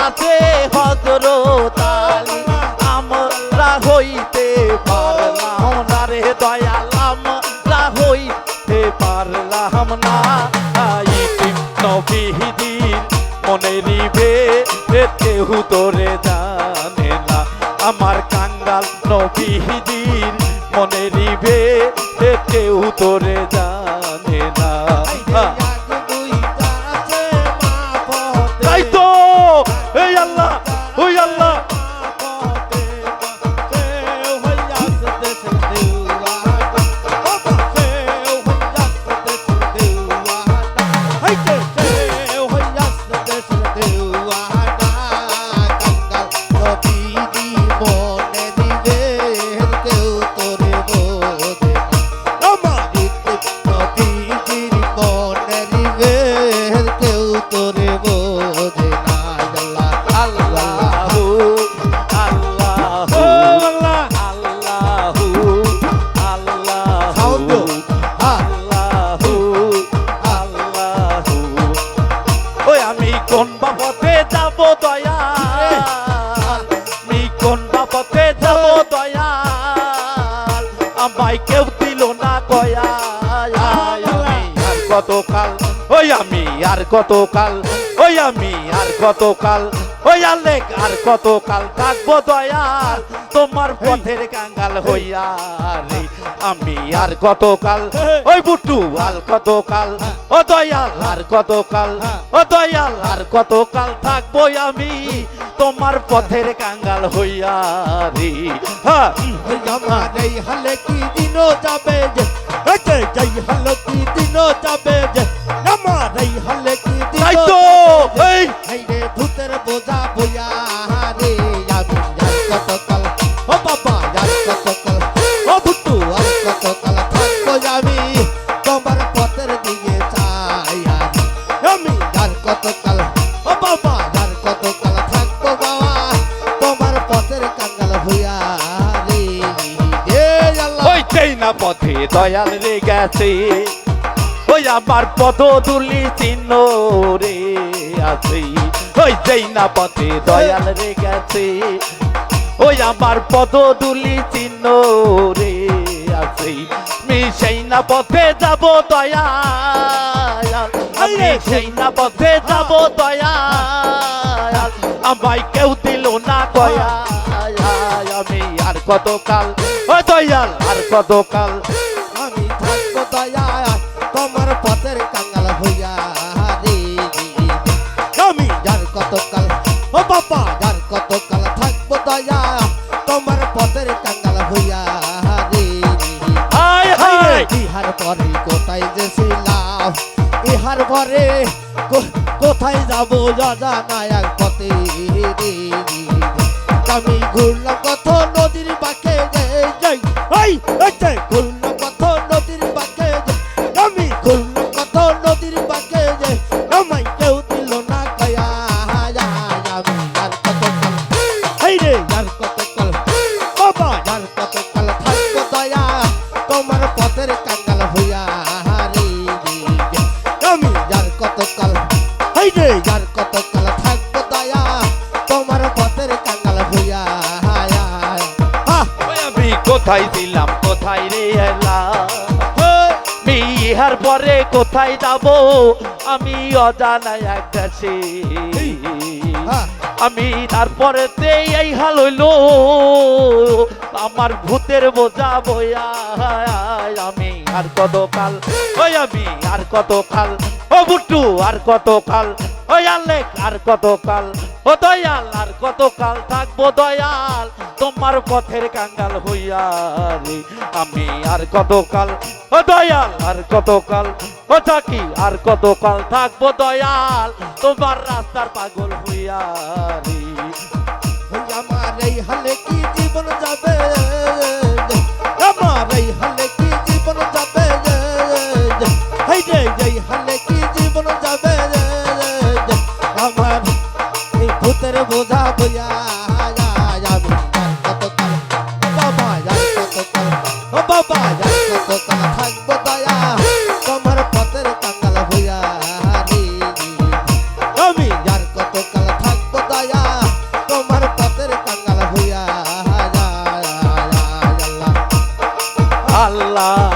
আছে হযরত আলী আমরা হইতে পারলাম না রে দয়াল আমরা হইতে পারলাম না ইতিম নবীজির মনে নিবে কেউ তোরে জানে না আমার কাঙ্গাল নবীজির মনে নিবে কেউ তোরে জানে না তাই তো এই আল্লাহ ওই আল্লাহ কোন বাপতে যাব দয়াল আমি কোন বাপতে যাব দয়াল আমায় কেউ দিল না কয়া আমি আর কতকাল ওই আমি আর কতকাল ওই আমি আর কতকাল ওই আলেক আর কতকাল থাকবো দয়াল তোমার পথের কাঙ্গাল হইয়া রে আমি আর কতকাল ওই বুটু আর কতকাল ও দয়াল আর কতকাল ও দয়াল আর কতকাল থাকবো আমি তোমার পথের কাঙ্গাল হইয়া রে আমার এই হালে কি দিন যাবে যে যাই হালে কি দিন যাবে যে আমার এই হালে কি দিন তাই তো এই রে ভূতের বোঝা বইয়া রে আমি আর কতকাল ও বাবা আর কতকাল ও ভুটু আর কতকাল থাকবো আমি তোমার পথের দিকে চাই আমি আর কতকাল ও বাবা আর কতকাল থাকবো বাবা তোমার পথের কাঙ্গাল হইয়া রে আল্লাহ ওই চাই না পথে দয়াল রে গেছে ওই আমার পদধূলি চিহ্ন রে আছে ওই চাই না পথে দয়াল রে গেছে ওই আমার পদধূলি চিহ্ন রে আছে মিশাই না পথে যাব দয়াল আমি সেই না পথে যাব দয়াল আমায় কেউ দিল না কয়া আমি আর কতকাল ও দয়াল আর কতকাল আমি থাকবো দয়া তোমার পথের কাঙ্গাল হইয়া রে আমি যার কতকাল ও বাবা যার কতকাল থাকবো দয়া তোমার পথের কাঙ্গাল হইয়া রে হায় হায় ইহার পরে কোথায় যে ছিলাম ইহার পরে কোথায় যাবো জানা এক পথে রে আমি ঘুরলাম কত নদীর বাঁকে যাই ঘুরলাম কত নদীর বাঁকে আমি ঘুরলাম কত নদীর বাঁকে আমায় কেউ দিল না কয়া আমি আর কতকাল রে আর কতকাল বাবা আর কতকাল থাকবো দয়া তোমার পথের কাঙ্গাল হইয়া রে আমি আর কতকাল রে আর কতকাল থাকবো দয়া তোমার পথের কাঙ্গাল হইয়া আমি কোথায় দিলাম কোথায় রে এলাম ইহার পরে কোথায় যাব আমি অজানা এক দেশে আমি তারপরে এই হাল হইল আমার ভূতের বোঝা বইয়া আমি আর কতকাল ওই আমি আর কতকাল ও বুটু আর কতকাল ওই আলেক আর কতকাল ও দয়াল আর কতকাল থাকবো দয়াল তোমার পথের কাঙ্গাল হইয়া রে আমি আর কতকাল ও দয়াল আর কতকাল ও থাকি আর কতকাল থাকবো দয়াল তোমার রাস্তার পাগল হইয়া রে আমার এই হালে কি জীবন যাবে আমার এই হালে কি জীবন যাবে এই হালে কি জীবন যাবে আমার এই ভূতের বোঝা বইয়া আমি কতকাল বাবা কতকাল ও বাবা কতকাল থাকবো দয়া তোমার পথের কাঙ্গাল হইয়া রে আমি যার কতকাল থাকবো দয়া আল্লাহ